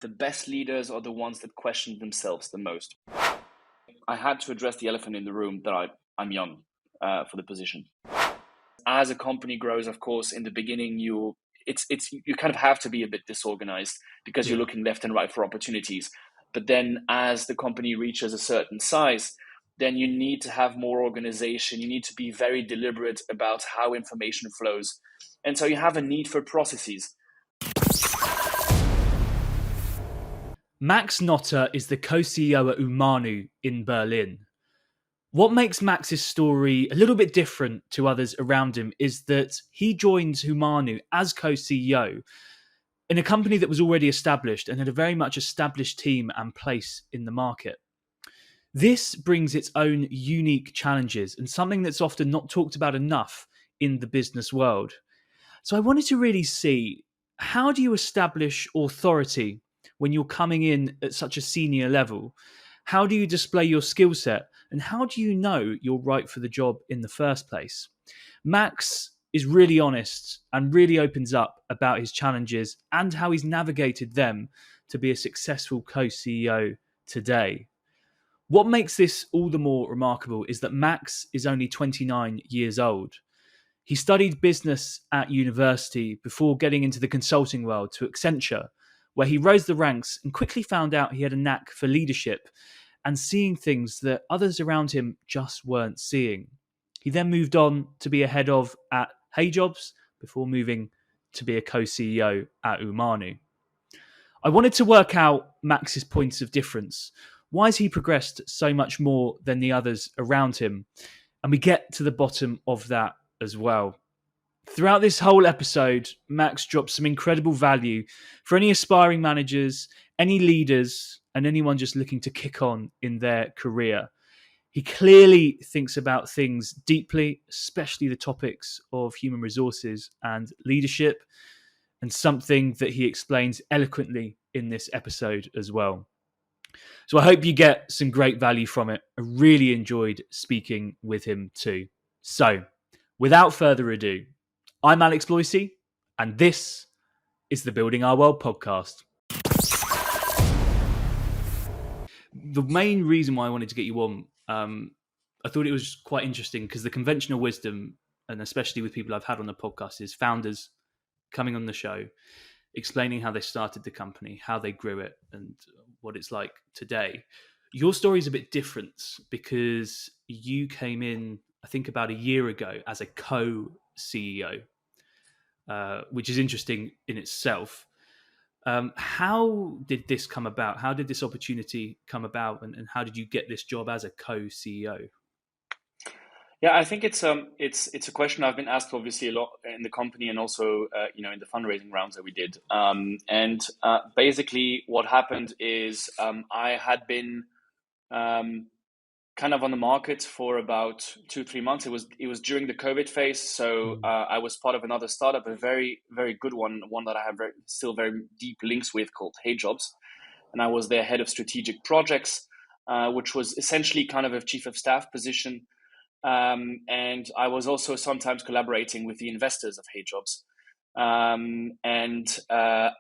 the best leaders are the ones that question themselves the most. I had to address the elephant in the room that I'm young for the position. As a company grows, of course, in the beginning, you kind of have to be a bit disorganized because you're looking left and right for opportunities. But then as the company reaches a certain size, then you need to have more organization. You need to be very deliberate about how information flows. And so you have a need for processes. Max Notter is the co-CEO at Humanoo in Berlin. What makes Max's story a little bit different to others around him is that he joins Humanoo as co-CEO in a company that was already established and had a very much established team and place in the market. This brings its own unique challenges and something that's often not talked about enough in the business world. So I wanted to really see, how do you establish authority when you're coming in at such a senior level? How do you display your skill set? And how do you know you're right for the job in the first place? Max is really honest and really opens up about his challenges and how he's navigated them to be a successful co-CEO today. What makes this all the more remarkable is that Max is only 29 years old. He studied business at university before getting into the consulting world to Accenture, where he rose the ranks and quickly found out he had a knack for leadership and seeing things that others around him just weren't seeing. He then moved on to be a head of at HeyJobs before moving to be a co-CEO at Humanoo. I wanted to work out Max's points of difference. Why has he progressed so much more than the others around him? And we get to the bottom of that as well. Throughout this whole episode, Max drops some incredible value for any aspiring managers, any leaders, and anyone just looking to kick on in their career. He clearly thinks about things deeply, especially the topics of human resources and leadership, and something that he explains eloquently in this episode as well. So I hope you get some great value from it. I really enjoyed speaking with him too. So, without further ado, I'm Alex Bloisey, and this is the Building Our World podcast. The main reason why I wanted to get you on, I thought it was quite interesting because the conventional wisdom, and especially with people I've had on the podcast, is founders coming on the show, explaining how they started the company, how they grew it, and what it's like today. Your story is a bit different because you came in, I think, about a year ago as a co-CEO, which is interesting in itself. How did this come about? How did this opportunity come about, and how did you get this job as a co-CEO? Yeah, I think it's a question I've been asked obviously a lot in the company and also in the fundraising rounds that we did. And basically, what happened is I had been kind of on the market for about 2-3 months. It was during the COVID phase, so I was part of another startup, a very very good one that I have still very deep links with, called HeyJobs, and I was their head of strategic projects, which was essentially kind of a chief of staff position. And I was also sometimes collaborating with the investors of HeyJobs.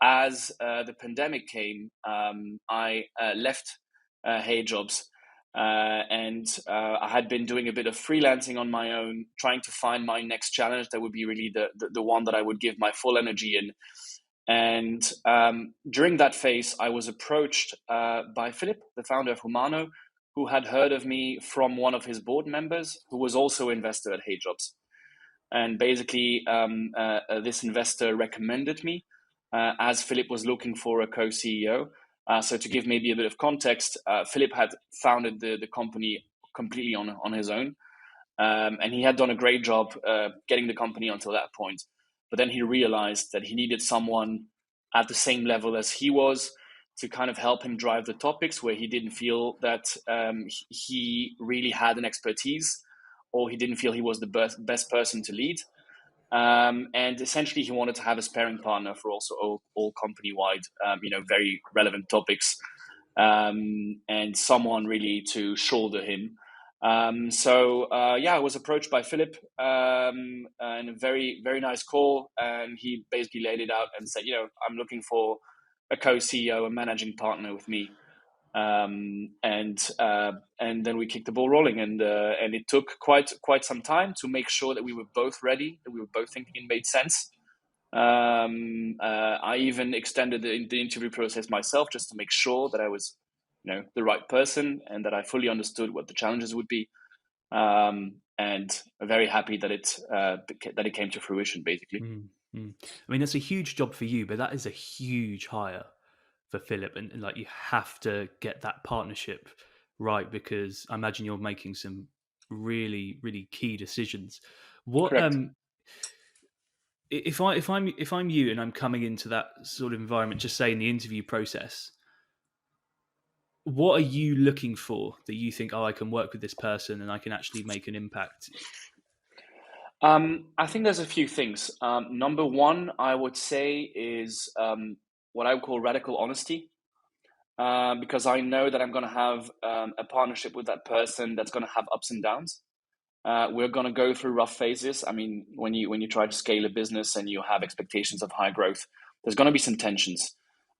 As the pandemic came, I left HeyJobs, and I had been doing a bit of freelancing on my own, trying to find my next challenge that would be really the one that I would give my full energy in. And during that phase, I was approached by Philip, the founder of Humanoo, who had heard of me from one of his board members, who was also an investor at HeyJobs. And basically, this investor recommended me as Philip was looking for a co-CEO. So to give maybe a bit of context, Philip had founded the company completely on his own. And he had done a great job getting the company until that point. But then he realized that he needed someone at the same level as he was to kind of help him drive the topics where he didn't feel that he really had an expertise, or he didn't feel he was the best person to lead. And essentially, he wanted to have a sparring partner for also all company-wide, very relevant topics, and someone really to shoulder him. I was approached by Philip in a very, very nice call, and he basically laid it out and said, I'm looking for a co-CEO, a managing partner with me, and then we kicked the ball rolling, and it took quite some time to make sure that we were both ready, that we were both thinking it made sense. I even extended the interview process myself just to make sure that I was, the right person and that I fully understood what the challenges would be. And I'm very happy that it came to fruition, basically. I mean, that's a huge job for you, but that is a huge hire for Philip, and like you have to get that partnership right, because I imagine you're making some really really key decisions. What Correct. if I'm you and I'm coming into that sort of environment, just say in the interview process, what are you looking for that you think, oh, I can work with this person and I can actually make an impact? I think there's a few things. Number one, I would say, is what I would call radical honesty. Because I know that I'm going to have a partnership with that person that's going to have ups and downs. We're going to go through rough phases. I mean, when you try to scale a business and you have expectations of high growth, there's going to be some tensions.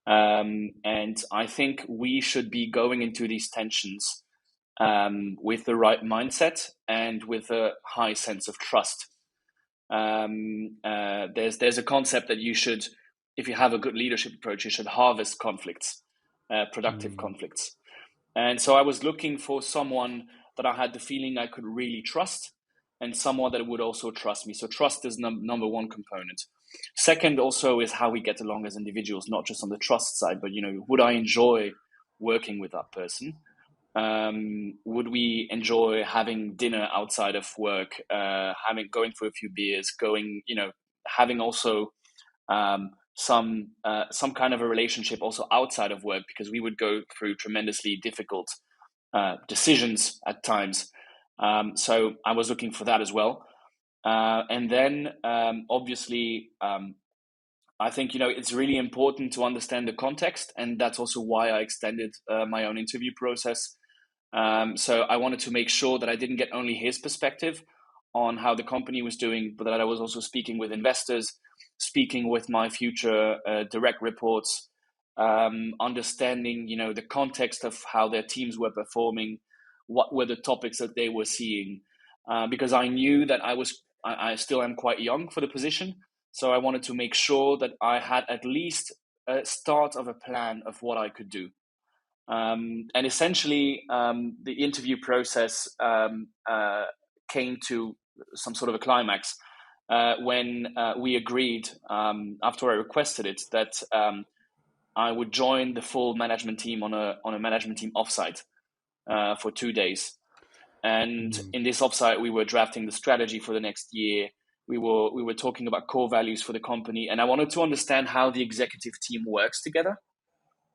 And I think we should be going into these tensions with the right mindset and with a high sense of trust. There's a concept that you should, if you have a good leadership approach, you should harvest conflicts, productive Mm, conflicts. And so I was looking for someone that I had the feeling I could really trust, and someone that would also trust me. So trust is number one component. Second also is how we get along as individuals, not just on the trust side, but would I enjoy working with that person? Would we enjoy having dinner outside of work, going for a few beers, having also some kind of a relationship also outside of work, because we would go through tremendously difficult decisions at times. So I was looking for that as well. And then obviously, I think it's really important to understand the context, and that's also why I extended my own interview process. So I wanted to make sure that I didn't get only his perspective on how the company was doing, but that I was also speaking with investors, speaking with my future direct reports, understanding the context of how their teams were performing, what were the topics that they were seeing, because I knew that I still am quite young for the position, so I wanted to make sure that I had at least a start of a plan of what I could do. And essentially, the interview process came to some sort of a climax when we agreed, after I requested it, that I would join the full management team on a management team offsite for 2 days. And mm, in this offsite, we were drafting the strategy for the next year. We were talking about core values for the company, and I wanted to understand how the executive team works together,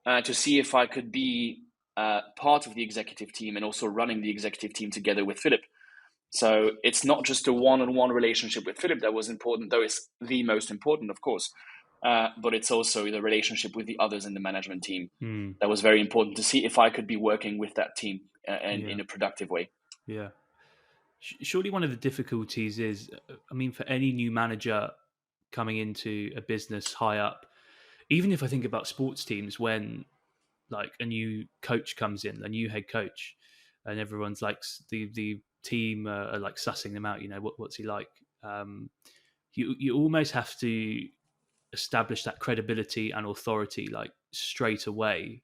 to see if I could be part of the executive team and also running the executive team together with Philip. So it's not just a one-on-one relationship with Philip that was important, though it's the most important, of course. But it's also the relationship with the others in the management team mm, that was very important, to see if I could be working with that team and yeah, in a productive way. yeah. Surely one of the difficulties is, I mean, for any new manager coming into a business high up, even if I think about sports teams, when like a new coach comes in, a new head coach, and everyone's like the team are like sussing them out. What's he like? You almost have to establish that credibility and authority like straight away.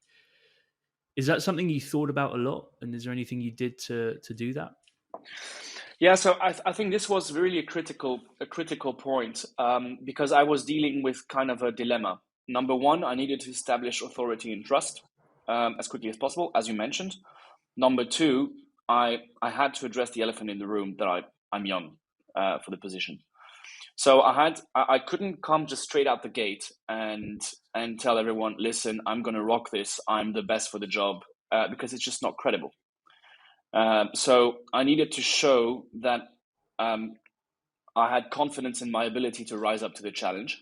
Is that something you thought about a lot? And is there anything you did to do that? Yeah, so I think this was really a critical point, because I was dealing with kind of a dilemma. Number one, I needed to establish authority and trust as quickly as possible, as you mentioned. Number two, I had to address the elephant in the room, that I'm young for the position. So I couldn't come just straight out the gate and tell everyone, listen, I'm going to rock this. I'm the best for the job, because it's just not credible. So I needed to show that um, I had confidence in my ability to rise up to the challenge,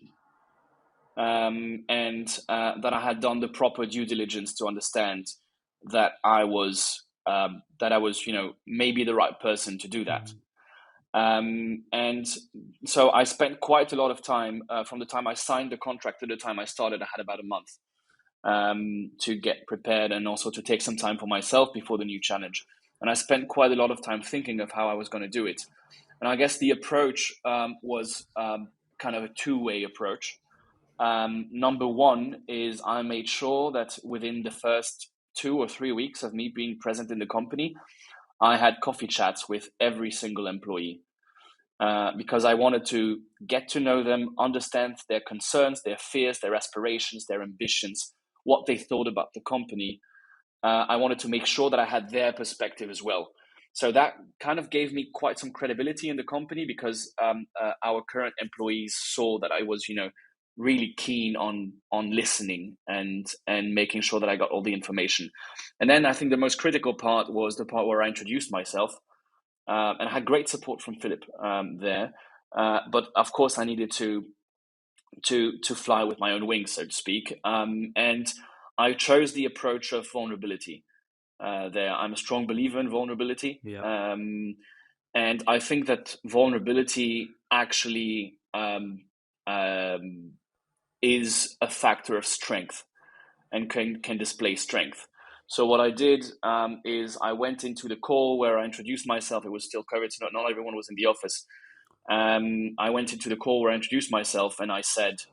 and that I had done the proper due diligence to understand that I was maybe the right person to do that. Mm, And so I spent quite a lot of time, from the time I signed the contract to the time I started. I had about a month. to get prepared and also to take some time for myself before the new challenge. And I spent quite a lot of time thinking of how I was going to do it. And I guess the approach was kind of a two-way approach. Number one is I made sure that within the first 2 or 3 weeks of me being present in the company, I had coffee chats with every single employee because I wanted to get to know them, understand their concerns, their fears, their aspirations, their ambitions, what they thought about the company. I wanted to make sure that I had their perspective as well. So that kind of gave me quite some credibility in the company because our current employees saw that I was, really keen on listening and making sure that I got all the information. And then I think the most critical part was the part where I introduced myself, and I had great support from Philip there. But of course, I needed to fly with my own wings, so to speak. And I chose the approach of vulnerability. There, I'm a strong believer in vulnerability, Yeah. and I think that vulnerability actually is a factor of strength and can display strength. So what I did is I went into the call where I introduced myself. It was still COVID, so not everyone was in the office. I went into the call where I introduced myself and I said,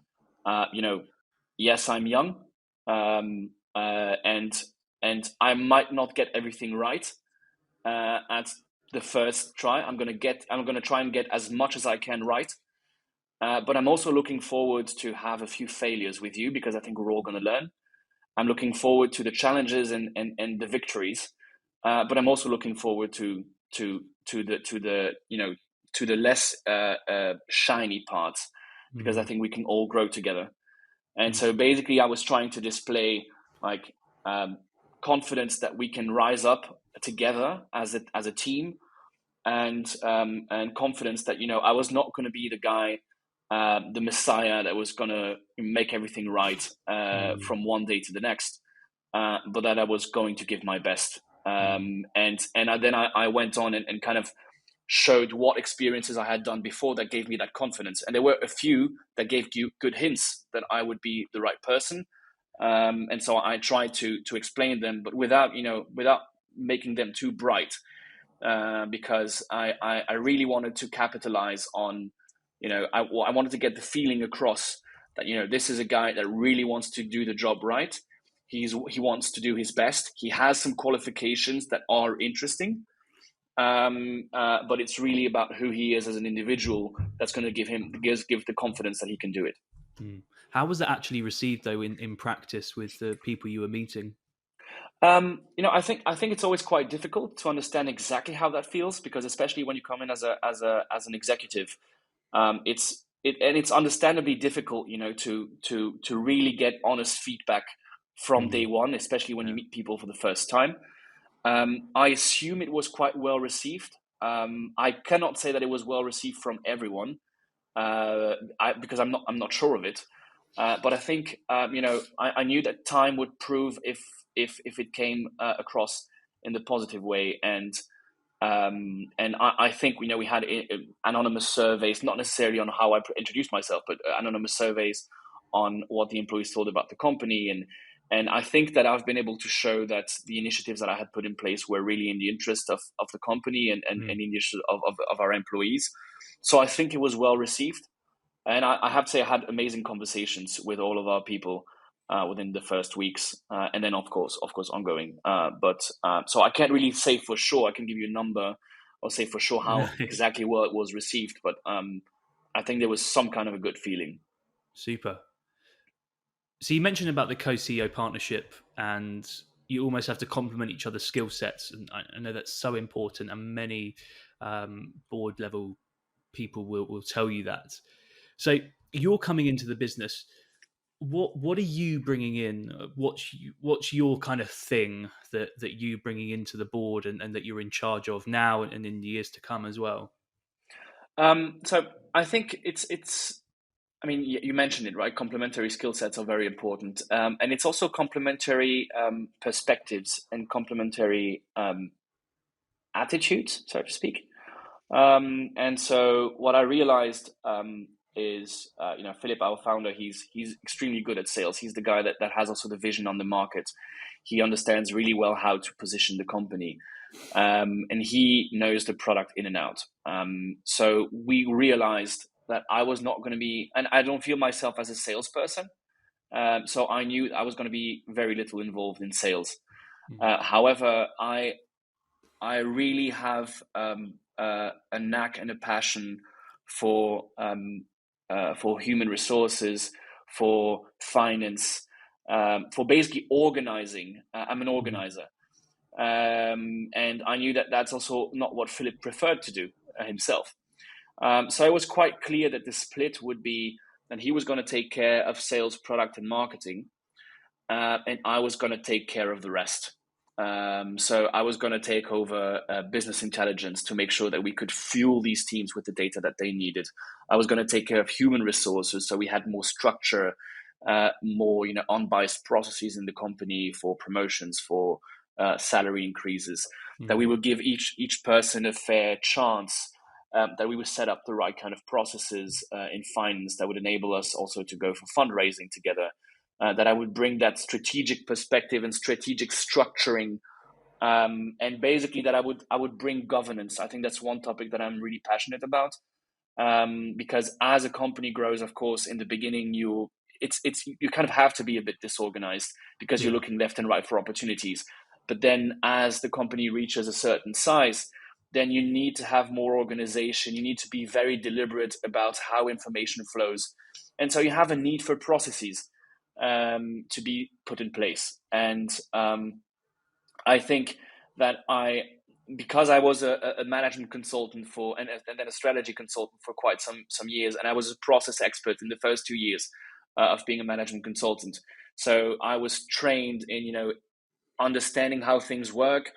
yes, I'm young, and I might not get everything right at the first try. I'm gonna try and get as much as I can right. But I'm also looking forward to have a few failures with you because I think we're all going to learn. I'm looking forward to the challenges and the victories, but I'm also looking forward to the less shiny parts because I Mm. think we can all grow together. And Mm. so basically, I was trying to display like confidence that we can rise up together as a team, and confidence that I was not going to be the guy, the messiah that was going to make everything right Mm. from one day to the next, but that I was going to give my best. Mm. Then I went on and kind of showed what experiences I had done before that gave me that confidence. And there were a few that gave you good hints that I would be the right person. And so I tried to explain them, but without making them too bright, because I really wanted to capitalize on, I wanted to get the feeling across that, this is a guy that really wants to do the job right. He wants to do his best. He has some qualifications that are interesting, but it's really about who he is as an individual that's going to give the confidence that he can do it. Mm. How was it actually received, though, in practice with the people you were meeting? I think it's always quite difficult to understand exactly how that feels because especially when you come in as an executive, it's understandably difficult, to really get honest feedback from day Mm. one, especially when you Yeah. meet people for the first time. I assume it was quite well received. I cannot say that it was well received from everyone, because I'm not sure of it. But I think I knew that time would prove if it came across in the positive way, and I think we had anonymous surveys, not necessarily on how I introduced myself, but anonymous surveys on what the employees thought about the company, and I think that I've been able to show that the initiatives that I had put in place were really in the interest of the company and Mm. in the interest of our employees. So I think it was well received. And I have to say, I had amazing conversations with all of our people within the first weeks, and then of course, ongoing. But so I can't really say for sure. I can give you a number or say for sure No. how exactly well it was received. But I think there was some kind of a good feeling. Super. So you mentioned about the co-CEO partnership, and you almost have to complement each other's skill sets, and I know that's so important, and many board level people will tell you that. So you're coming into the business. What are you bringing in? What's your kind of thing that you bringing into the board, and that you're in charge of now and in the years to come as well? So I think it's. I mean, you mentioned it, right? Complementary skill sets are very important, and it's also complementary perspectives and complementary attitudes, so to speak. And so what I realized is, Philip, our founder. He's extremely good at sales. He's the guy that has also the vision on the market. He understands really well how to position the company, and he knows the product in and out. So we realized that I was not going to be, and I don't feel myself as a salesperson. So I knew I was going to be very little involved in sales. However, I really have a knack and a passion for human resources, for finance, for basically organizing. I'm an organizer, and I knew that that's also not what Philip preferred to do himself. So it was quite clear that the split would be that he was going to take care of sales, product, and marketing, and I was going to take care of the rest. So I was going to take over business intelligence to make sure that we could fuel these teams with the data that they needed. I was going to take care of human resources, so we had more structure, more unbiased processes in the company for promotions, for salary increases. That we would give each person a fair chance. That we would set up the right kind of processes in finance that would enable us also to go for fundraising together. That I would bring that strategic perspective and strategic structuring, and basically that I would bring governance. I think that's one topic that I'm really passionate about, because as a company grows, of course, in the beginning you kind of have to be a bit disorganized because you're looking left and right for opportunities. But then as the company reaches a certain size, then you need to have more organization. You need to be very deliberate about how information flows, and so you have a need for processes to be put in place. And I think that because I was a management consultant and then a strategy consultant for quite some years, and I was a process expert in the first 2 years of being a management consultant. So I was trained in understanding how things work,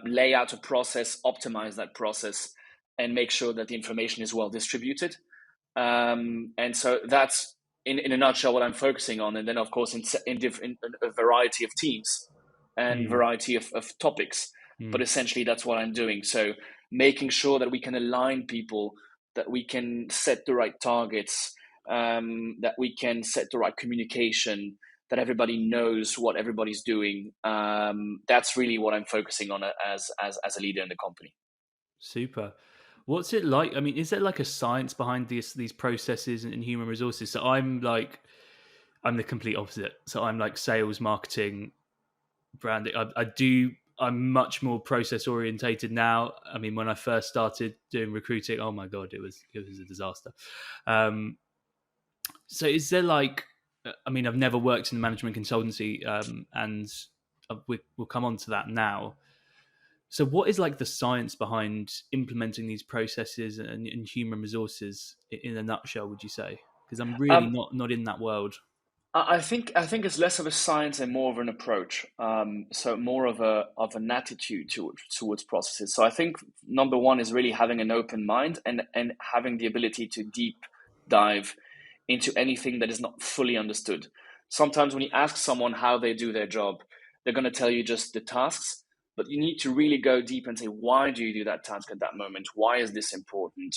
lay out a process, optimize that process, and make sure that the information is well distributed. And so that's in a nutshell what I'm focusing on. And then of course in a variety of teams and variety of topics, but essentially that's what I'm doing. So making sure that we can align people, that we can set the right targets, that we can set the right communication, that everybody knows what everybody's doing. That's really what I'm focusing on as a leader in the company. Super. What's it like? I mean, is there like a science behind these processes and human resources? So I'm the complete opposite. So I'm like sales, marketing, branding. I'm much more process orientated now. I mean, when I first started doing recruiting, oh my god, it was a disaster. So is there like, I mean, I've never worked in a management consultancy, and we'll come on to that now. So what is like the science behind implementing these processes and human resources in a nutshell, would you say? Because I'm really Um, not in that world. I think it's less of a science and more of an approach. So more of an attitude towards processes. So I think number one is really having an open mind and having the ability to deep dive into anything that is not fully understood. Sometimes when you ask someone how they do their job, they're going to tell you just the tasks, but you need to really go deep and say, why do you do that task at that moment? Why is this important?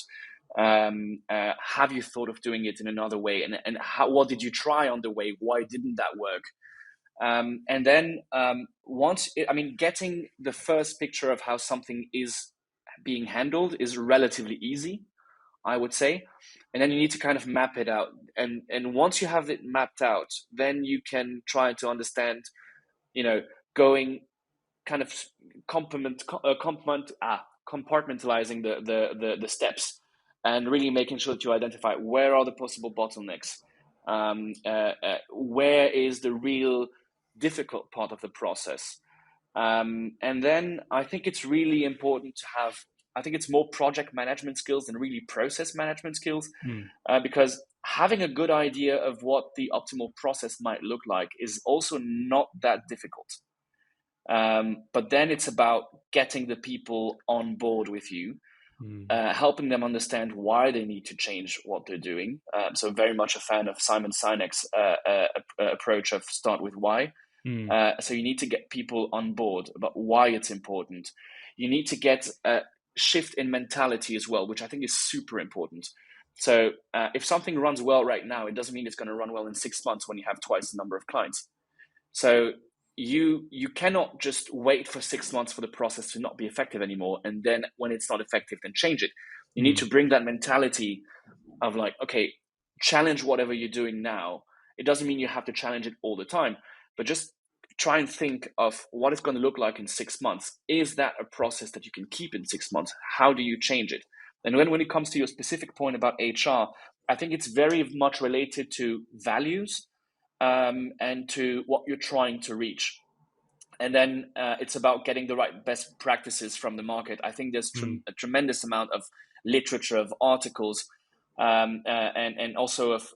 Have you thought of doing it in another way? And what did you try on the way? Why didn't that work? And then getting the first picture of how something is being handled is relatively easy, I would say. And then you need to kind of map it out. And once you have it mapped out, then you can try to understand, going kind of compartmentalizing the steps, and really making sure that you identify where are the possible bottlenecks, where is the real difficult part of the process, and then I think it's really important to have. I think it's more project management skills than really process management skills, because having a good idea of what the optimal process might look like is also not that difficult. But then it's about getting the people on board with you, helping them understand why they need to change what they're doing. So very much a fan of Simon Sinek's approach of start with why. So you need to get people on board about why it's important. You need to get a shift in mentality as well, which I think is super important. So if something runs well right now, it doesn't mean it's going to run well in 6 months when you have twice the number of clients. So you cannot just wait for 6 months for the process to not be effective anymore, and then when it's not effective, then change it. You need Mm. to bring that mentality of like, okay, challenge whatever you're doing now. It doesn't mean you have to challenge it all the time, but just try and think of what it's going to look like in 6 months. Is that a process that you can keep in 6 months? How do you change it? And when it comes to your specific point about HR, I think it's very much related to values, and to what you're trying to reach. And then it's about getting the right best practices from the market. I think there's Mm. a tremendous amount of literature, of articles, and also of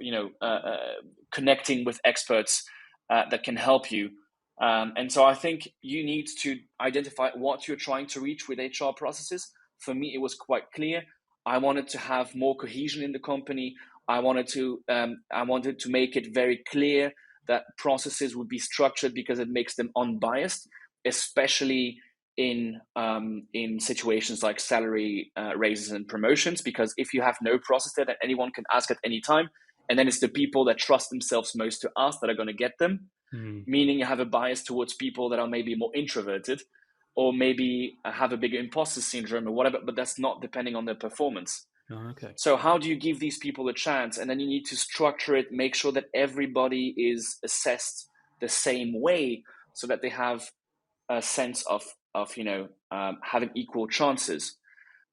connecting with experts that can help you. And so I think you need to identify what you're trying to reach with HR processes. For me, it was quite clear. I wanted to have more cohesion in the company. I wanted to make it very clear that processes would be structured because it makes them unbiased, especially in situations like salary raises and promotions. Because if you have no process there that anyone can ask at any time, and then it's the people that trust themselves most to ask that are going to get them, Mm. meaning you have a bias towards people that are maybe more introverted, or maybe have a bigger imposter syndrome or whatever, but that's not depending on their performance. Oh, okay. So how do you give these people a chance? And then you need to structure it, make sure that everybody is assessed the same way, so that they have a sense of having equal chances.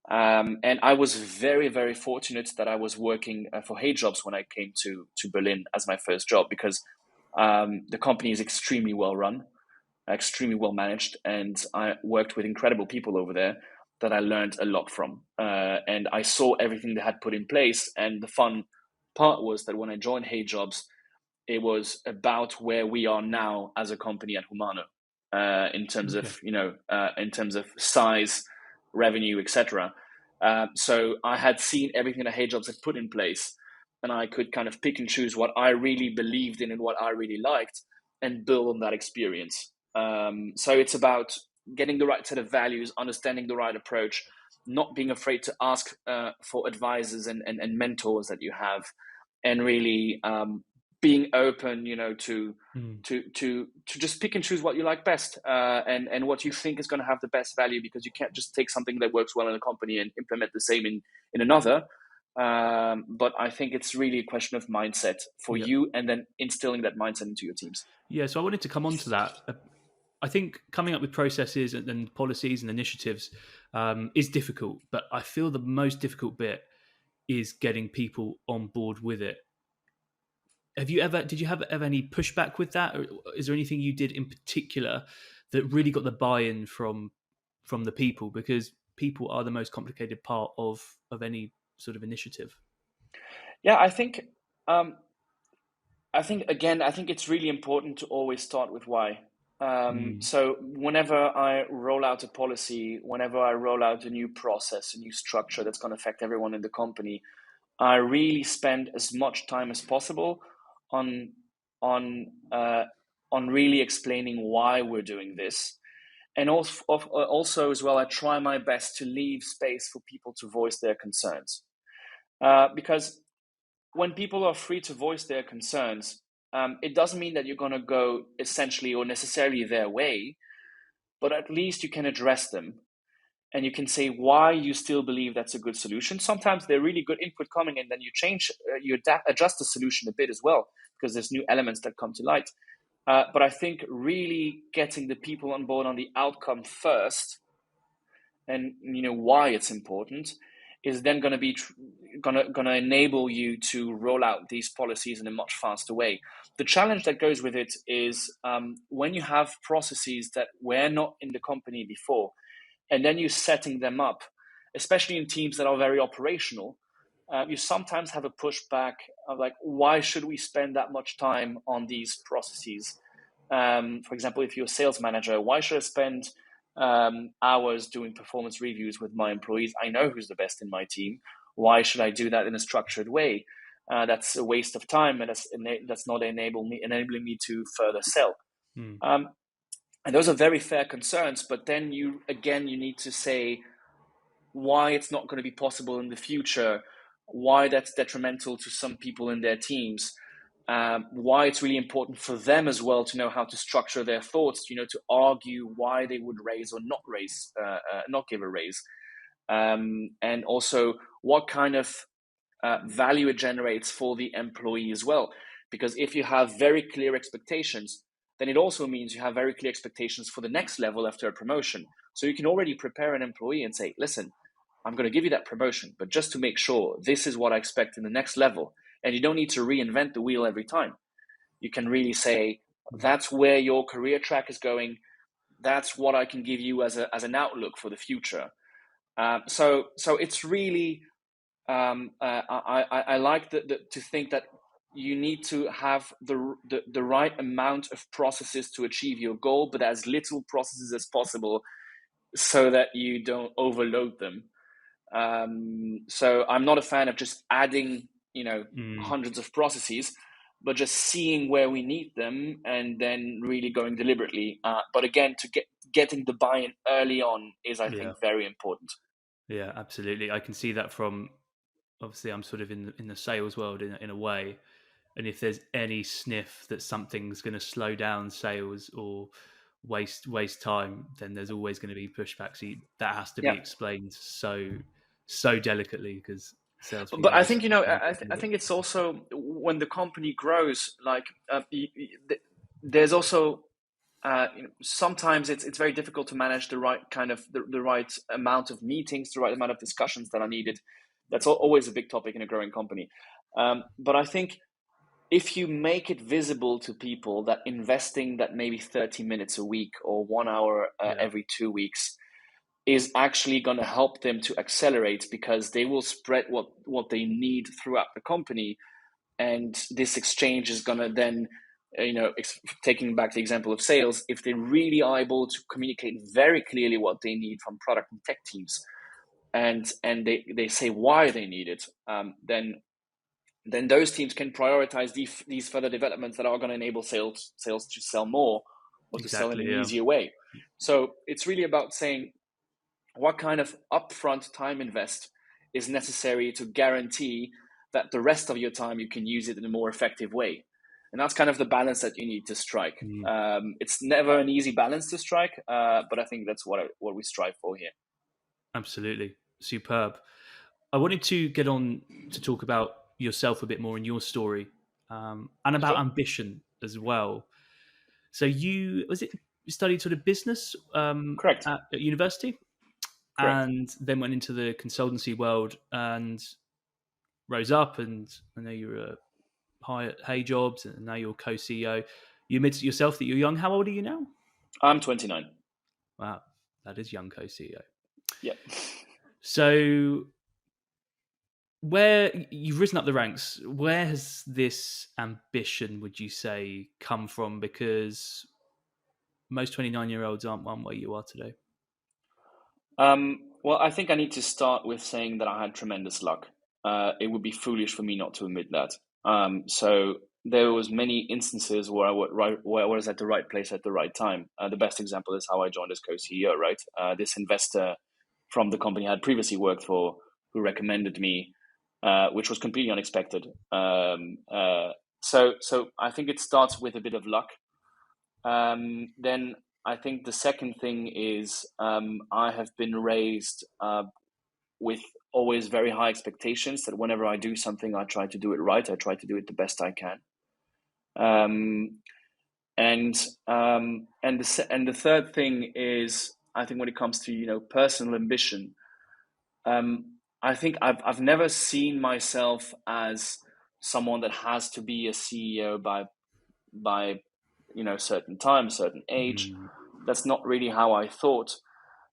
And I was very, very fortunate that I was working for Hey Jobs when I came to Berlin as my first job, because the company is extremely well run, extremely well managed, and I worked with incredible people over there that I learned a lot from. And I saw everything they had put in place. And the fun part was that when I joined Hey Jobs, it was about where we are now as a company at Humanoo, in terms Okay. of in terms of size, revenue, etc. So I had seen everything that Hey Jobs had put in place, and I could kind of pick and choose what I really believed in and what I really liked, and build on that experience. So it's about getting the right set of values, understanding the right approach, not being afraid to ask for advisors and mentors that you have, and really being open, Mm. to just pick and choose what you like best, and what you think is going to have the best value, because you can't just take something that works well in a company and implement the same in another. But I think it's really a question of mindset for Yeah. you, and then instilling that mindset into your teams. Yeah. So I wanted to come on to that. I think coming up with processes and policies and initiatives is difficult, but I feel the most difficult bit is getting people on board with it. Did you have ever any pushback with that, or is there anything you did in particular that really got the buy-in from the people? Because people are the most complicated part of any sort of initiative. Yeah, um, I think it's really important to always start with why. Mm. So whenever I roll out a policy, whenever I roll out a new process, a new structure that's going to affect everyone in the company, I really spend as much time as possible on on uh, on really explaining why we're doing this, and also as well, I try my best to leave space for people to voice their concerns, because when people are free to voice their concerns, it doesn't mean that you're going to go essentially or necessarily their way, but at least you can address them, and you can say why you still believe that's a good solution. Sometimes they're really good input coming, and then you change, adjust the solution a bit as well, because there's new elements that come to light. But I think really getting the people on board on the outcome first, and why it's important, is then going to be going to enable you to roll out these policies in a much faster way. The challenge that goes with it is, when you have processes that were not in the company before, and then you're setting them up, especially in teams that are very operational, you sometimes have a pushback of like, why should we spend that much time on these processes? For example, if you're a sales manager, why should I spend hours doing performance reviews with my employees? I know who's the best in my team. Why should I do that in a structured way? That's a waste of time, and that's not enabling me to further sell. Mm. Um, and those are very fair concerns, but then you need to say why it's not going to be possible in the future, why that's detrimental to some people in their teams, why it's really important for them as well to know how to structure their thoughts, to argue why they would raise or not give a raise, and also what kind of value it generates for the employee as well. Because if you have very clear expectations, then it also means you have very clear expectations for the next level after a promotion. So you can already prepare an employee and say, listen, I'm going to give you that promotion, but just to make sure, this is what I expect in the next level. And you don't need to reinvent the wheel every time. You can really say, that's where your career track is going. That's what I can give you as an outlook for the future. So it's really, I like to think that you need to have the right amount of processes to achieve your goal, but as little processes as possible so that you don't overload them. So I'm not a fan of just adding, hundreds of processes, but just seeing where we need them and then really going deliberately. But again, getting the buy-in early on is, I Yeah. think, very important. Yeah, absolutely. I can see that from, obviously I'm sort of in the sales world in a way, and if there's any sniff that something's going to slow down sales or waste time, then there's always going to be pushback. So that has to be Yeah. explained so delicately, because But salespeople I just think, don't get I it. think it's also when the company grows, like there's also sometimes it's very difficult to manage the right kind of the right amount of meetings, the right amount of discussions that are needed. That's always a big topic in a growing company. But I think if you make it visible to people that investing that maybe 30 minutes a week or 1 hour Yeah, every 2 weeks is actually going to help them to accelerate, because they will spread what they need throughout the company, and this exchange is going to then, taking back the example of sales, if they really are able to communicate very clearly what they need from product and tech teams, and they say why they need it, then those teams can prioritize these further developments that are going to enable sales to sell more or to sell in exactly. an Yeah. easier way. So it's really about saying what kind of upfront time invest is necessary to guarantee that the rest of your time you can use it in a more effective way. And that's kind of the balance that you need to strike. Mm, It's never an easy balance to strike, but I think that's what we strive for here. absolutely. Superb. I wanted to get on to talk about yourself a bit more in your story, and about Sure. ambition as well. So you studied sort of business Correct. at university, Correct. and then went into the consultancy world and rose up. And I know you were high at Hay Jobs, and now you're co-CEO. You admit to yourself that you're young. How old are you now? I'm 29. Wow, that is young co-CEO. Yeah. So where you've risen up the ranks, where has this ambition, would you say, come from? Because most 29-year-olds aren't one where you are today. Well, I think I need to start with saying that I had tremendous luck. It would be foolish for me not to admit that. So there was many instances where where I was at the right place at the right time. The best example is how I joined as co-CEO. Right, this investor from the company I had previously worked for, who recommended me, which was completely unexpected. So I think it starts with a bit of luck. Then I think the second thing is, I have been raised with always very high expectations that whenever I do something, I try to do it right. I try to do it the best I can. Um, and the third thing is, I think when it comes to personal ambition, I think I've never seen myself as someone that has to be a CEO by certain time, certain age. Mm, That's not really how I thought,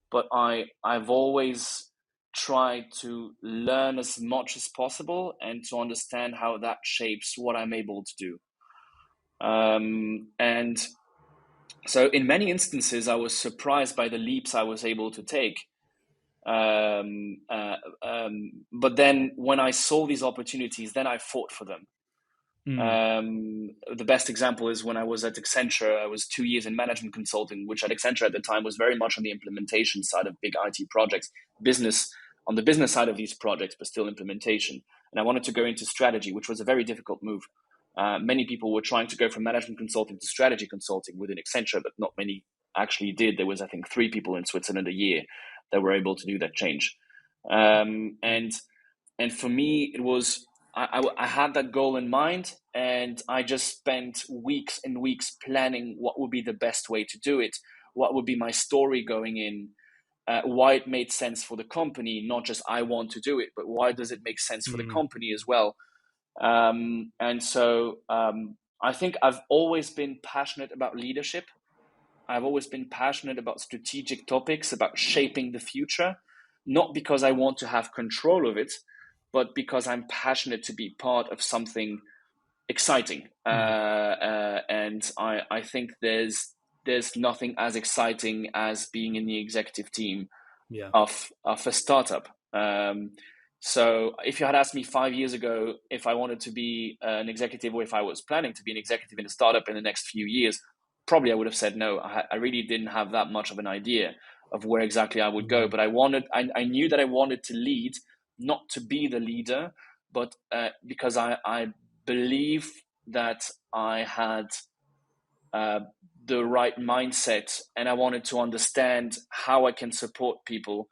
but I've always tried to learn as much as possible and to understand how that shapes what I'm able to do. And so in many instances, I was surprised by the leaps I was able to take. But then when I saw these opportunities, then I fought for them. mm, The best example is when I was at Accenture. I was 2 years in management consulting, which at Accenture at the time was very much on the implementation side of big IT projects, business on the business side of these projects, but still implementation. and I wanted to go into strategy, which was a very difficult move. Many people were trying to go from management consulting to strategy consulting within Accenture, but not many actually did. There was, I think, 3 people in Switzerland a year that were able to do that change. And for me, it was I had that goal in mind, and I just spent weeks and weeks planning what would be the best way to do it, what would be my story going in, why it made sense for the company, not just I want to do it, but why does it make sense for the Mm. company as well. And so I think I've always been passionate about leadership. I've always been passionate about strategic topics, about shaping the future, not because I want to have control of it, but because I'm passionate to be part of something exciting. Mm. And I think there's nothing as exciting as being in the executive team Yeah. of a startup. So if you had asked me 5 years ago if I wanted to be an executive, or if I was planning to be an executive in a startup in the next few years, probably I would have said no. I really didn't have that much of an idea of where exactly I would go. Mm. But I knew that I wanted to lead, not to be the leader, but because I believe that I had uh, the right mindset, and I wanted to understand how I can support people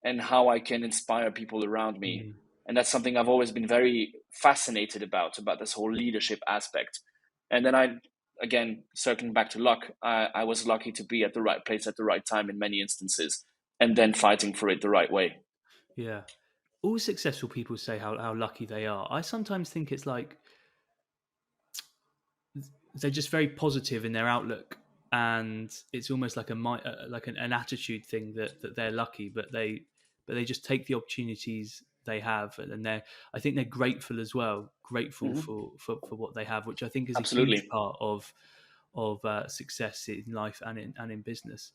and how I can inspire people around me. Mm. And that's something I've always been very fascinated about this whole leadership aspect. And then again, circling back to luck, I was lucky to be at the right place at the right time in many instances, and then fighting for it the right way. Yeah. All successful people say how lucky they are. I sometimes think it's like they're just very positive in their outlook, and it's almost like like an attitude thing that they're lucky, but they just take the opportunities they have, and they're I think they're grateful as well, grateful Mm-hmm. for what they have, which I think is a huge Absolutely. part of success in life and in business.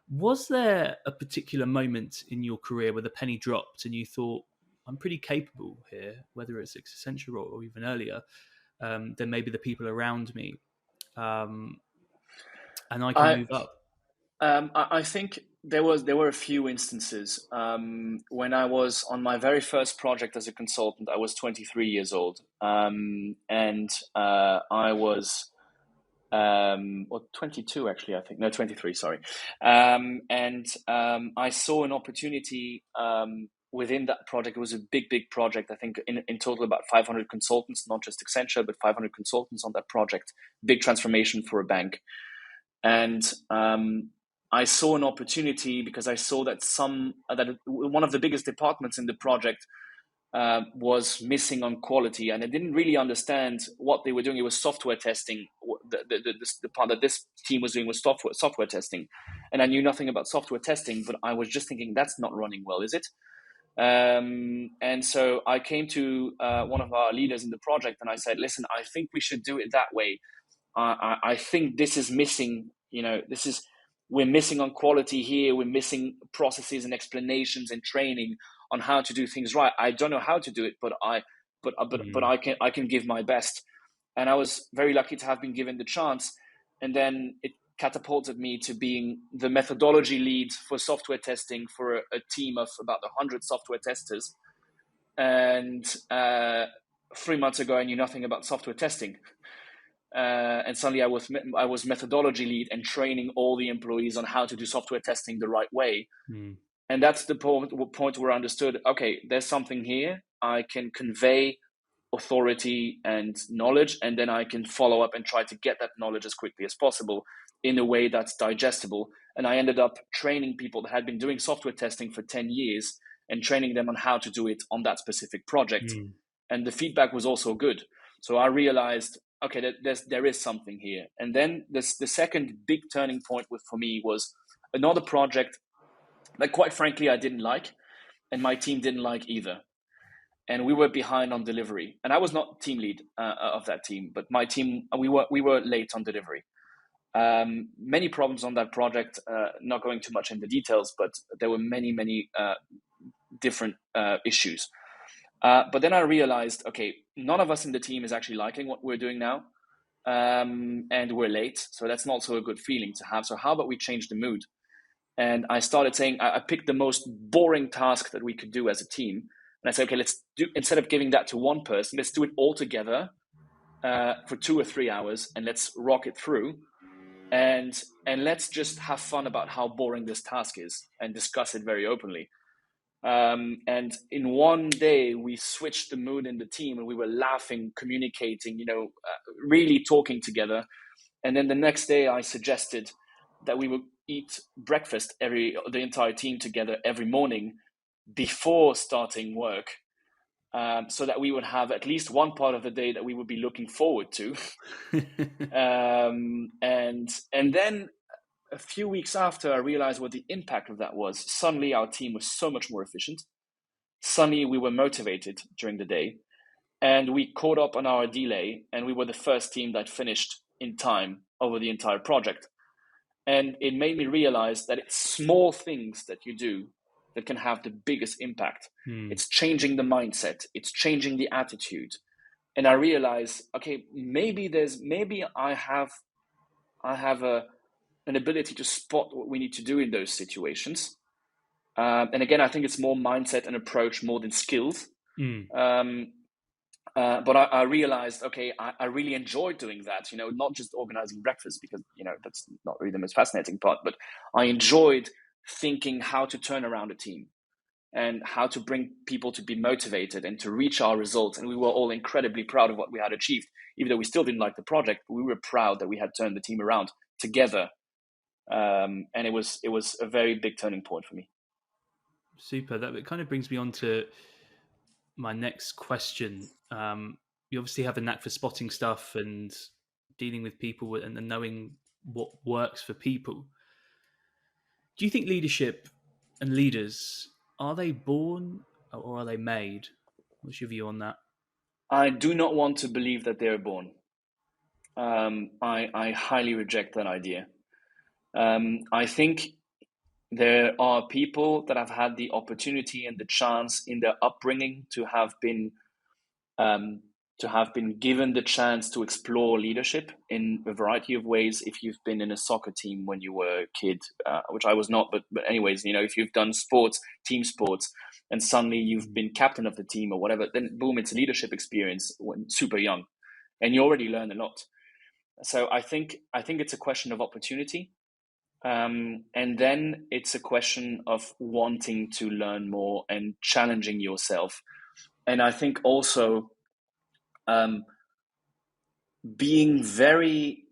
Was there a particular moment in your career where the penny dropped and you thought, I'm pretty capable here, whether it's Accenture or even earlier, than maybe the people around me, um, and I can I move up? I think there were a few instances. When I was on my very first project as a consultant, I was 23 years old, and I was or 22 actually, I think, no, 23, sorry. And I saw an opportunity within that project. It was a big project. I think in total about 500 consultants, not just Accenture, but 500 consultants on that project. Big transformation for a bank. And I saw an opportunity because I saw that one of the biggest departments in the project was missing on quality, and I didn't really understand what they were doing. It was software testing. The part that this team was doing was software testing, and I knew nothing about software testing. But I was just thinking, that's not running well, is it? And so I came to one of our leaders in the project, and I said, "Listen, I think we should do it that way. I think this is missing. We're missing on quality here. We're missing processes and explanations and training on how to do things right. I don't know how to do it, but Mm, I can give my best." And I was very lucky to have been given the chance. And then it catapulted me to being the methodology lead for software testing for a team of about 100 software testers. And 3 months ago, I knew nothing about software testing. And suddenly I was methodology lead and training all the employees on how to do software testing the right way. mm, And that's the point where I understood, okay, there's something here. I can convey authority and knowledge, and then I can follow up and try to get that knowledge as quickly as possible in a way that's digestible. And I ended up training people that had been doing software testing for 10 years and training them on how to do it on that specific project. mm, And the feedback was also good. So I realized, okay, there is something here. And then the second big turning point for me was another project that, quite frankly, I didn't like, and my team didn't like either. And we were behind on delivery. And I was not team lead of that team, but my team, we were late on delivery. Many problems on that project. Not going too much into details, but there were many different issues. But then I realized, okay, none of us in the team is actually liking what we're doing now, and we're late, so that's not so a good feeling to have. So how about we change the mood? And I started saying, I picked the most boring task that we could do as a team, And I said, okay, let's do, instead of giving that to one person, let's do it all together for 2 or 3 hours, and let's rock it through. And let's just have fun about how boring this task is and discuss it very openly. And in one day, we switched the mood in the team, and we were laughing, communicating, really talking together. And then the next day, I suggested that we would eat breakfast the entire team together every morning before starting work, so that we would have at least one part of the day that we would be looking forward to. And then a few weeks after, I realized what the impact of that was. Suddenly, our team was so much more efficient. Suddenly, we were motivated during the day, and we caught up on our delay, and we were the first team that finished in time over the entire project. And it made me realize that it's small things that you do that can have the biggest impact. It's changing the mindset. It's changing the attitude. And I realized, okay, maybe I have an ability to spot what we need to do in those situations. And again, I think it's more mindset and approach more than skills. But I realized, okay, I really enjoyed doing that, not just organizing breakfast, because, that's not really the most fascinating part, but I enjoyed thinking how to turn around a team and how to bring people to be motivated and to reach our results. And we were all incredibly proud of what we had achieved, even though we still didn't like the project, but we were proud that we had turned the team around together. And it was a very big turning point for me. Super. That kind of brings me on to my next question. You obviously have a knack for spotting stuff and dealing with people and knowing what works for people. Do you think leadership and leaders, are they born or are they made? What's your view on that? I do not want to believe that they're born. I highly reject that idea. I think there are people that have had the opportunity and the chance in their upbringing to have been given the chance to explore leadership in a variety of ways. If you've been in a soccer team when you were a kid, which I was not, but anyways, if you've done sports, team sports, and suddenly you've been captain of the team or whatever, then boom, it's a leadership experience when super young, and you already learn a lot. So I think it's a question of opportunity. And then it's a question of wanting to learn more and challenging yourself. And I think also being very,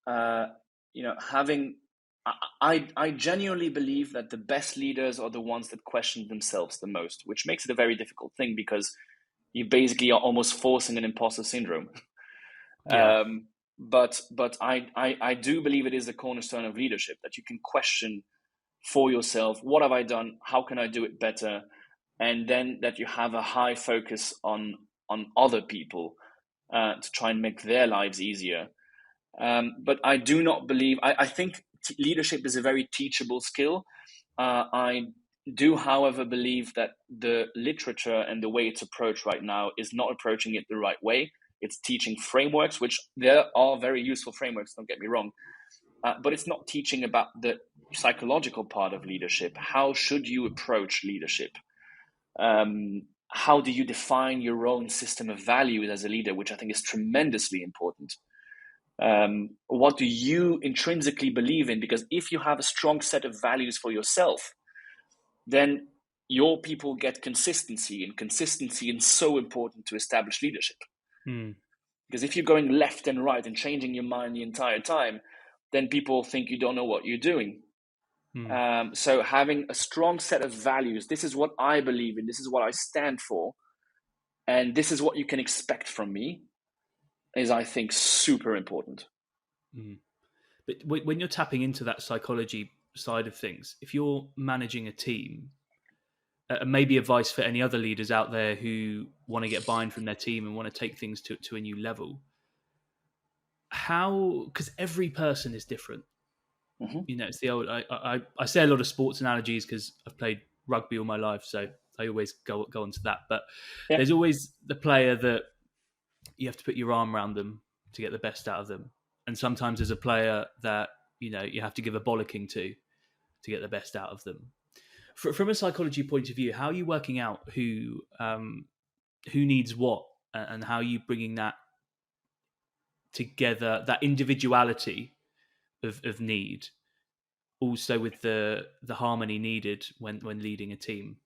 having, I genuinely believe that the best leaders are the ones that question themselves the most, which makes it a very difficult thing because you basically are almost forcing an imposter syndrome. Yeah. But I do believe it is the cornerstone of leadership, that you can question for yourself, what have I done? How can I do it better? And then that you have a high focus on other people to try and make their lives easier. But I do not believe, I think leadership is a very teachable skill. I do, however, believe that the literature and the way it's approached right now is not approaching it the right way. It's teaching frameworks, which there are very useful frameworks, don't get me wrong. But it's not teaching about the psychological part of leadership. How should you approach leadership? How do you define your own system of values as a leader, which I think is tremendously important. What do you intrinsically believe in? Because if you have a strong set of values for yourself, then your people get consistency, and consistency is so important to establish leadership. Because if you're going left and right and changing your mind the entire time, then people think you don't know what you're doing. So having a strong set of values, this is what I believe in, this is what I stand for, and this is what you can expect from me, is, I think, super important. But when you're tapping into that psychology side of things, if you're managing a team, maybe advice for any other leaders out there who want to get buy-in from their team and want to take things to a new level, how, because every person is different. It's the old, I say a lot of sports analogies because I've played rugby all my life, so I always go on to that. But Yeah. there's always the player that you have to put your arm around them to get the best out of them, and sometimes there's a player that you have to give a bollocking to get the best out of them. From a psychology point of view, how are you working out who needs what, and how are you bringing that together, that individuality of need, also with the harmony needed when leading a team?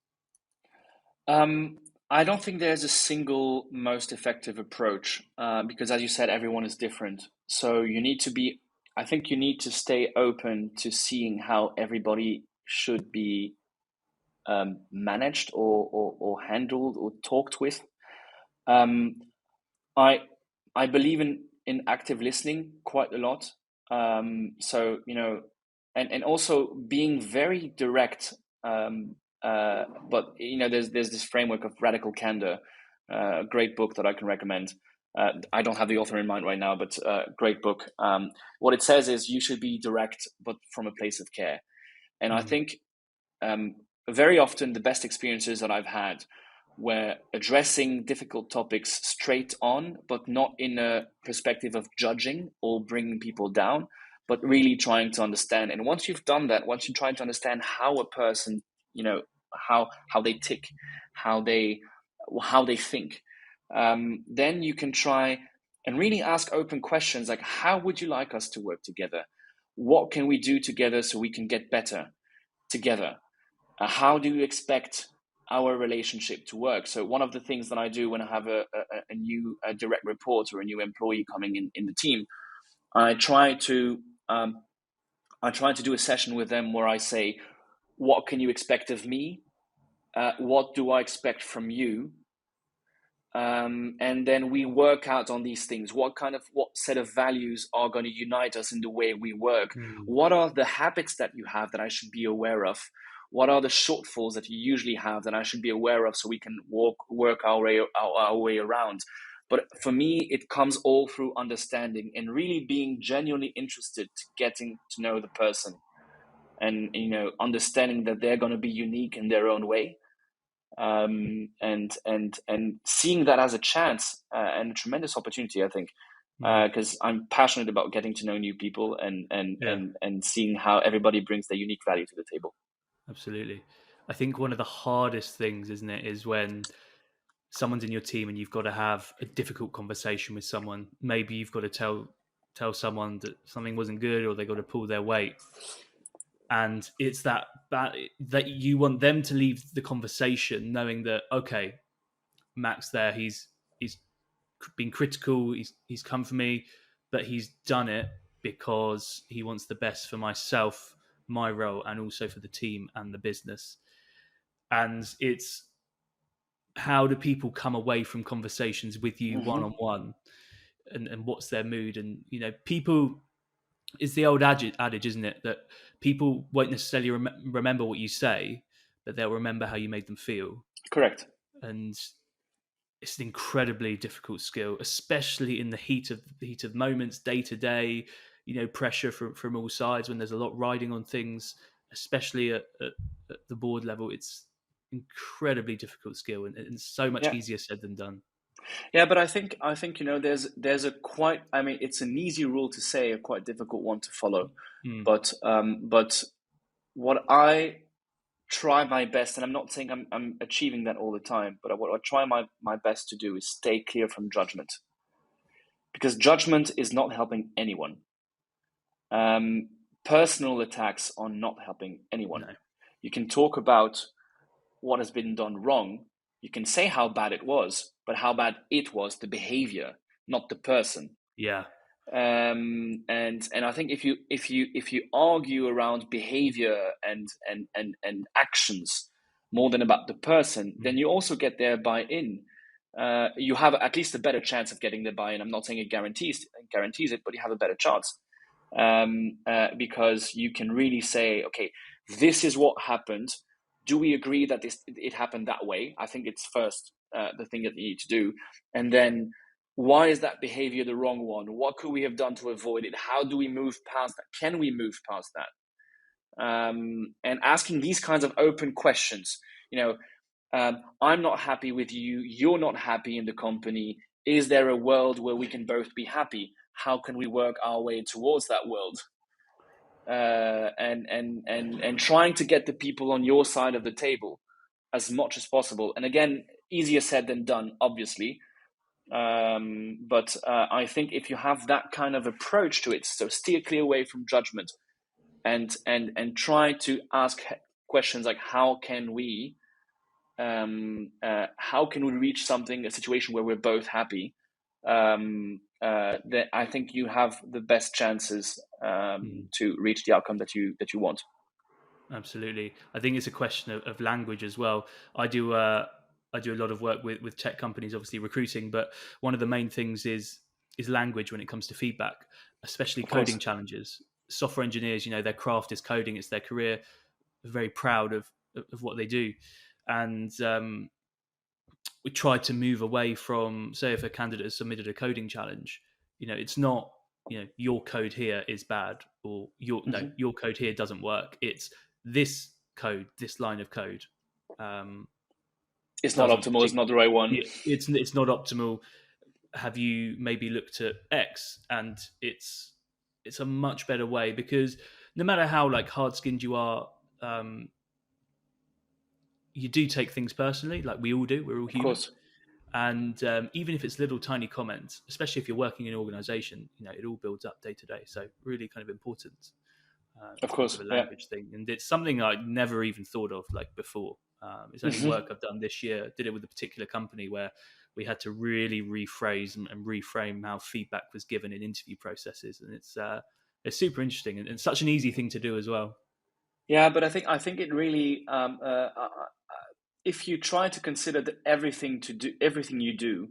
Um, I don't think there's a single most effective approach because, as you said, everyone is different. So you need to be, I think you need to stay open to seeing how everybody should be managed or handled or talked with. Um, I I believe in active listening quite a lot. So and also being very direct. Um, but there's this framework of radical candor, a great book that I can recommend. I don't have the author in mind right now, but great book. What it says is you should be direct, but from a place of care. And I Mm. think um, very often the best experiences that I've had were addressing difficult topics straight on, but not in a perspective of judging or bringing people down, but really trying to understand. And once you've done that, once you try to understand how a person, how they tick, how they how they think, then you can try and really ask open questions like, how would you like us to work together? What can we do together so we can get better together? How do you expect our relationship to work? So one of the things that I do when I have a new direct report or a new employee coming in the team, I try to um, do a session with them where I say, what can you expect of me? What do I expect from you? And then we work out on these things. What set of values are going to unite us in the way we work? Mm. What are the habits that you have that I should be aware of? What are the shortfalls that you usually have that I should be aware of so we can work our way around? But for me, it comes all through understanding and really being genuinely interested to getting to know the person and understanding that they're going to be unique in their own way, and seeing that as a chance and a tremendous opportunity, I think, Mm. because I'm passionate about getting to know new people Yeah, and seeing how everybody brings their unique value to the table. absolutely. I think one of the hardest things, isn't it, is when someone's in your team and you've got to have a difficult conversation with someone. Maybe you've got to tell someone that something wasn't good, or they got to pull their weight, and it's that you want them to leave the conversation knowing that, okay, Max there, he's been critical, he's come for me, but he's done it because he wants the best for myself, my role, and also for the team and the business. And it's, how do people come away from conversations with you one on Hmm. one, and what's their mood? And people, it's the old adage, isn't it, that people won't necessarily remember what you say, but they'll remember how you made them feel. Correct. And it's an incredibly difficult skill, especially in the heat of moments, day to day. Pressure from all sides when there's a lot riding on things, especially at the board level. It's incredibly difficult skill, and so much Yeah. easier said than done. Yeah, but I think there's a quite, I mean, it's an easy rule to say, a quite difficult one to follow. Mm, But what I try my best, and I'm not saying I'm achieving that all the time, but what I try my best to do is stay clear from judgment, because judgment is not helping anyone. Um, Personal attacks are not helping anyone. no. You can talk about what has been done wrong. You can say how bad it was, but how bad it was, the behavior, not the person. Yeah. And I think if you argue around behavior and actions more than about the person, then Mm, you also get their buy-in. You have at least a better chance of getting their buy-in. I'm not saying it guarantees it, but you have a better chance, because you can really say, okay, this is what happened. Do we agree that it happened that way? I think it's first the thing that you need to do, and then why is that behavior the wrong one? What could we have done to avoid it? How do we move past that? Can we move past that? And asking these kinds of open questions. I'm not happy with you. You're not happy in the company. Is there a world where we can both be happy? How can we work our way towards that world? and trying to get the people on your side of the table as much as possible. And again, easier said than done, obviously. But I think if you have that kind of approach to it, so steer clear away from judgment, and try to ask questions like how can we reach a situation where we're both happy, that I think you have the best chances Mm. to reach the outcome that you want. Absolutely. I think it's a question of language as well. I do a lot of work with tech companies, obviously recruiting, but one of the main things is language when it comes to feedback, especially Of coding course. challenges. Software engineers, their craft is coding; it's their career. They're very proud of what they do, and we tried to move away from, say, if a candidate has submitted a coding challenge, it's not, your code here is bad, or Hmm. your code here doesn't work. It's this code, this line of code, um, It's not doesn't optimal. It's not the particularly. right one. It's not optimal. Have you maybe looked at X? And it's a much better way, because no matter how like hard skinned you are, um, you do take things personally, like we all do. We're all Of human. course. And even if it's little tiny comments, especially if you're working in an organization, it all builds up day to day. So really kind of important in Of terms course. of a Yeah. language thing. And it's something I never even thought of like before. It's only work Hmm. I've done this year. I did it with a particular company where we had to really rephrase and reframe how feedback was given in interview processes. And it's super interesting, and such an easy thing to do as well. Yeah, but I think it really, if you try to consider that everything you do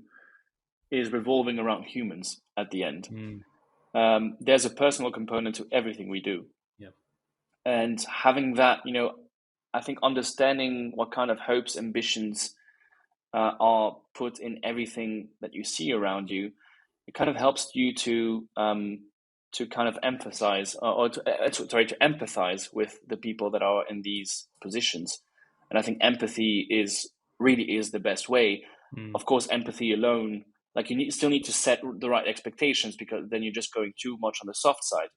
is revolving around humans at the end. Mm, There's a personal component to everything we do, yeah. and having that, I think understanding what kind of hopes, ambitions are put in everything that you see around you, it kind of helps you to kind of emphasize, to empathize with the people that are in these positions. And I think empathy is really is the best way. Mm, Of course, empathy alone, like still need to set the right expectations, because then you're just going too much on the soft side.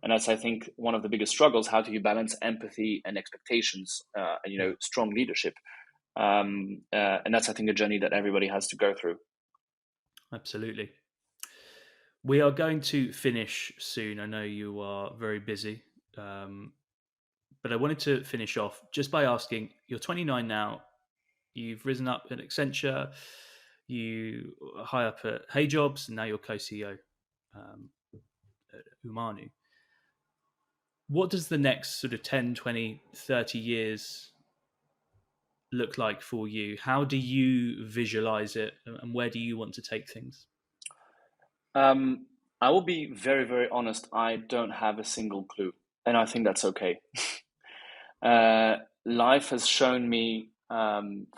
And that's, I think, one of the biggest struggles. How do you balance empathy and expectations, and yeah, strong leadership? And that's, I think, a journey that everybody has to go through. absolutely. We are going to finish soon. I know you are very busy. Um, But I wanted to finish off just by asking, you're 29 now, you've risen up at Accenture, you are high up at Hey Jobs, and now you're co CEO at Humanoo. What does the next sort of 10, 20, 30 years look like for you? How do you visualize it, and where do you want to take things? Um, I will be very, very honest. I don't have a single clue, and I think that's okay. Uh, Life has shown me,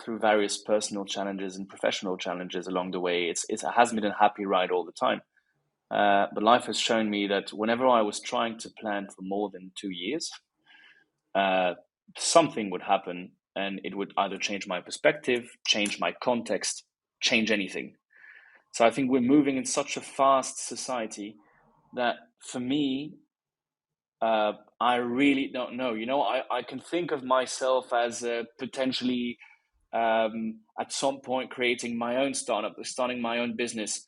through various personal challenges and professional challenges along the way. It hasn't been a happy ride all the time. But life has shown me that whenever I was trying to plan for more than 2 years, uh, something would happen, and it would either change my perspective, change my context, change anything. So I think we're moving in such a fast society that, for me, I really don't know. I can think of myself as potentially, at some point, creating my own startup, starting my own business.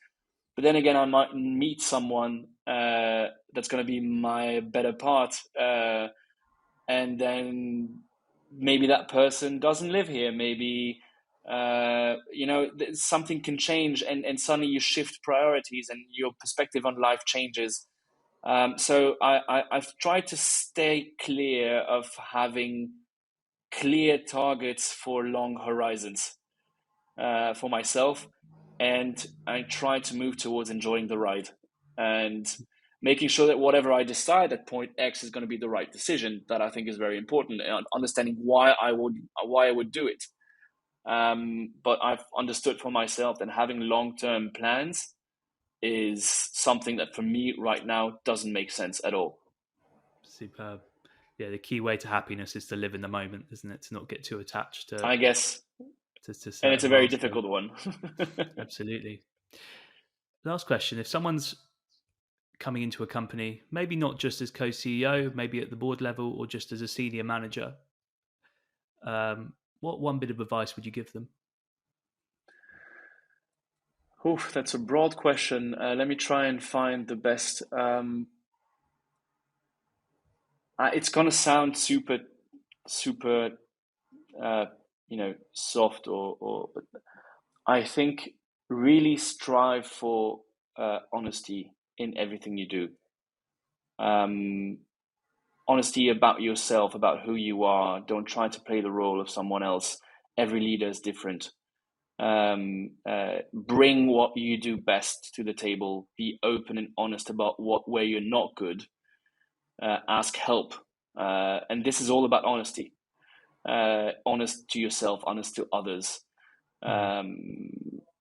But then again, I might meet someone that's going to be my better part, and then maybe that person doesn't live here. Maybe something can change, and suddenly you shift priorities, and your perspective on life changes. So I've tried to stay clear of having clear targets for long horizons, for myself, and I try to move towards enjoying the ride, and making sure that whatever I decide at point X is going to be the right decision. That I think is very important, and understanding why I would do it. But I've understood for myself that having long-term plans is something that, for me right now, doesn't make sense at all. Superb. Yeah, the key way to happiness is to live in the moment, isn't it? To not get too attached I guess, to and it's certain a very milestones. difficult one. Absolutely. Last question: if someone's coming into a company, maybe not just as co-CEO, maybe at the board level or just as a senior manager, what one bit of advice would you give them? Oof, that's a broad question. Let me try and find the best. It's gonna sound super, uh, soft, but I think really strive for honesty in everything you do. Um, Honesty about yourself, about who you are. Don't try to play the role of someone else. Every leader is different. Bring what you do best to the table. Be open and honest about where you're not good. Ask help, and this is all about honesty. Honest to yourself, honest to others. Mm. Um,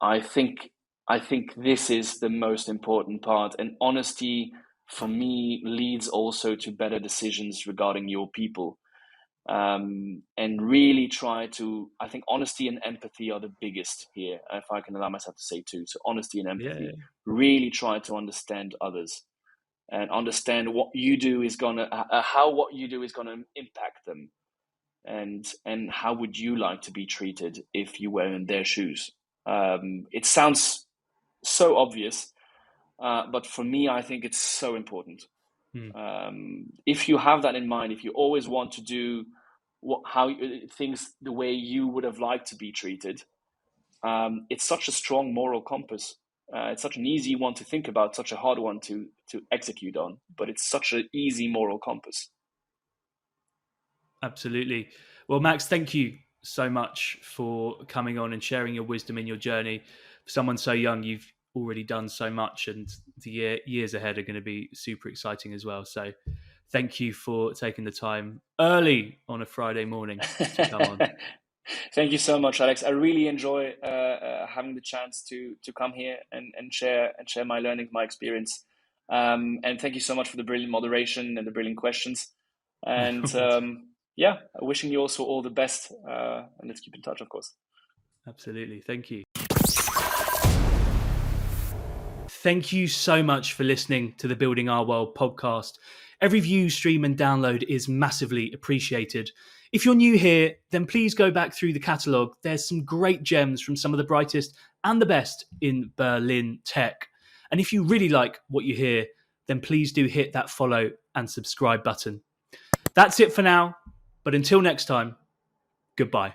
I think I think this is the most important part, and honesty for me leads also to better decisions regarding your people. And really try to. I think honesty and empathy are the biggest here, if I can allow myself to say too. So honesty and Yeah. empathy. Really try to understand others and understand what you do is gonna how what you do is gonna impact them, and how would you like to be treated if you were in their shoes. It sounds so obvious, but for me I think it's so important. Mm. If you have that in mind, if you always want to do how things the way you would have liked to be treated, it's such a strong moral compass. It's such an easy one to think about, such a hard one to execute on, but it's such an easy moral compass. Absolutely. Well, Max, thank you so much for coming on and sharing your wisdom in your journey. For someone so young, you've already done so much, and the years ahead are going to be super exciting as well. So, thank you for taking the time early on a Friday morning to come on. Thank you so much, Alex. I really enjoy having the chance to come here and share my learning, my experience. And thank you so much for the brilliant moderation and the brilliant questions. And yeah, wishing you also all the best. And let's keep in touch, of course. Absolutely. Thank you. Thank you so much for listening to the Building Our World podcast. Every view, stream, and download is massively appreciated. If you're new here, then please go back through the catalogue. There's some great gems from some of the brightest and the best in Berlin tech. And if you really like what you hear, then please do hit that follow and subscribe button. That's it for now, but until next time, goodbye.